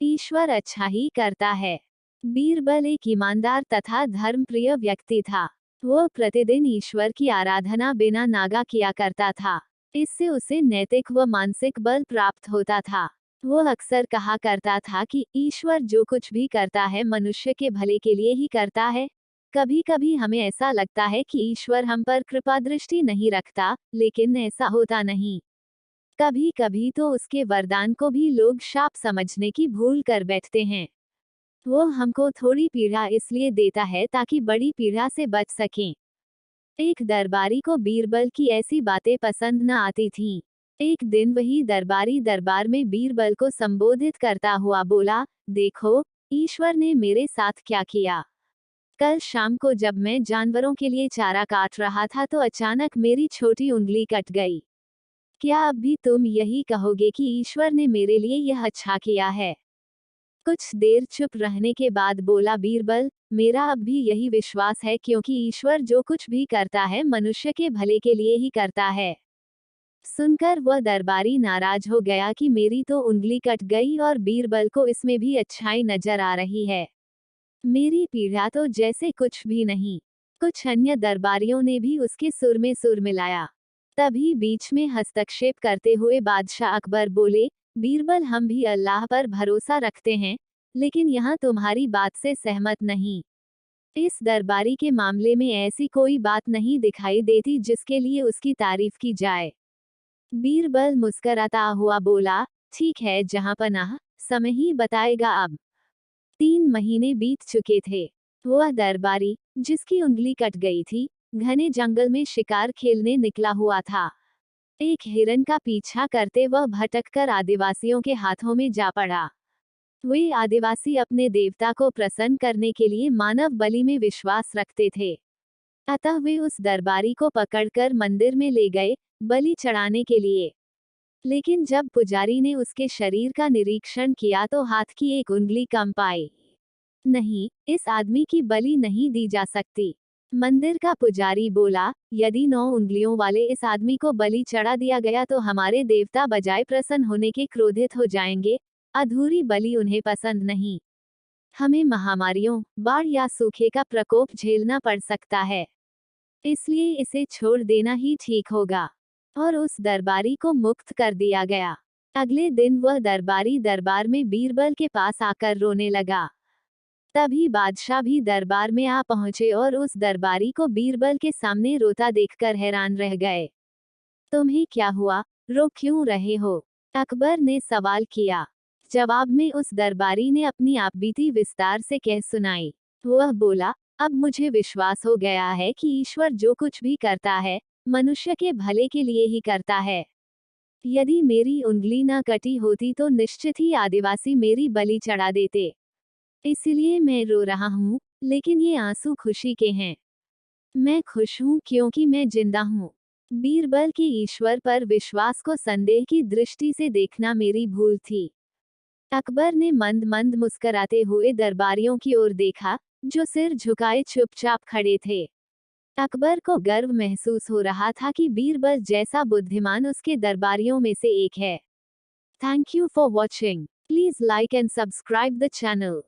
ईश्वर अच्छा ही करता है। बीरबल एक ईमानदार तथा धर्मप्रिय व्यक्ति था। वह प्रतिदिन ईश्वर की आराधना बिना नागा किया करता था। इससे उसे नैतिक व मानसिक बल प्राप्त होता था। वह अक्सर कहा करता था कि ईश्वर जो कुछ भी करता है मनुष्य के भले के लिए ही करता है। कभी कभी हमें ऐसा लगता है कि ईश्वर हम पर कृपा दृष्टि नहीं रखता, लेकिन ऐसा होता नहीं। कभी कभी तो उसके वरदान को भी लोग शाप समझने की भूल कर बैठते हैं। वो हमको थोड़ी पीड़ा इसलिए देता है ताकि बड़ी पीड़ा से बच सकें। एक दरबारी को बीरबल की ऐसी बातें पसंद न आती थीं। एक दिन वही दरबारी दरबार में बीरबल को संबोधित करता हुआ बोला, देखो, ईश्वर ने मेरे साथ क्या किया। कल शाम को जब मैं जानवरों के लिए चारा काट रहा था तो अचानक मेरी छोटी उंगली कट गई। क्या अब भी तुम यही कहोगे कि ईश्वर ने मेरे लिए यह अच्छा किया है? कुछ देर चुप रहने के बाद बोला बीरबल, मेरा अब भी यही विश्वास है क्योंकि ईश्वर जो कुछ भी करता है मनुष्य के भले के लिए ही करता है। सुनकर वह दरबारी नाराज हो गया कि मेरी तो उंगली कट गई और बीरबल को इसमें भी अच्छाई नजर आ रही है। मेरी पीड़ा तो जैसे कुछ भी नहीं। कुछ अन्य दरबारियों ने भी उसके सुर में सुर मिलाया। तभी बीच में हस्तक्षेप करते हुए बादशाह अकबर बोले, बीरबल, हम भी अल्लाह पर भरोसा रखते हैं, लेकिन यहाँ तुम्हारी बात से सहमत नहीं। इस दरबारी के मामले में ऐसी कोई बात नहीं दिखाई देती जिसके लिए उसकी तारीफ की जाए। बीरबल मुस्कराता हुआ बोला, ठीक है जहाँ पनाह, समय ही बताएगा अब। 3 महीने बीत चुके थे। वह दरबारी, जिसकी उंगली कट गई थी, घने जंगल में शिकार खेलने निकला हुआ था। एक हिरन का पीछा करते वह भटककर आदिवासियों के हाथों में जा पड़ा। वे आदिवासी अपने देवता को प्रसन्न करने के लिए मानव बलि में विश्वास रखते थे। अतः वे उस दरबारी को पकड़कर मंदिर में ले गए, बलि चढ़ाने के लिए। लेकिन जब पुजारी ने उसके शरीर का निरीक्षण किया तो हाथ की एक उंगली कम पाई। नहीं, इस आदमी की बलि नहीं दी जा सकती। मंदिर का पुजारी बोला, यदि 9 उंगलियों वाले इस आदमी को बलि चढ़ा दिया गया तो हमारे देवता बजाय प्रसन्न होने के क्रोधित हो जाएंगे। अधूरी बलि उन्हें पसंद नहीं। हमें महामारियों, बाढ़ या सूखे का प्रकोप झेलना पड़ सकता है। इसलिए इसे छोड़ देना ही ठीक होगा। और उस दरबारी को मुक्त कर दिया गया। अगले दिन वह दरबारी दरबार में बीरबल के पास आकर रोने लगा। तभी बादशाह भी दरबार में आ पहुंचे और उस दरबारी को बीरबल के सामने रोता देखकर हैरान रह गए। तुम्हें क्या हुआ, रो क्यों रहे हो? अकबर ने सवाल किया। जवाब में उस दरबारी ने अपनी आपबीती विस्तार से कह सुनाई। वह बोला, अब मुझे विश्वास हो गया है कि ईश्वर जो कुछ भी करता है मनुष्य के भले के लिए ही करता है। यदि मेरी उंगली न कटी होती तो निश्चित ही आदिवासी मेरी बलि चढ़ा देते। इसलिए मैं रो रहा हूँ, लेकिन ये आंसू खुशी के हैं। मैं खुश हूँ क्योंकि मैं जिंदा हूँ। बीरबल के ईश्वर पर विश्वास को संदेह की दृष्टि से देखना मेरी भूल थी। अकबर ने मंद मंद मुस्कराते हुए दरबारियों की ओर देखा, जो सिर झुकाए चुपचाप खड़े थे। अकबर को गर्व महसूस हो रहा था कि बीरबल जैसा बुद्धिमान उसके दरबारियों में से एक है। Thank you for watching. Please like and subscribe the channel.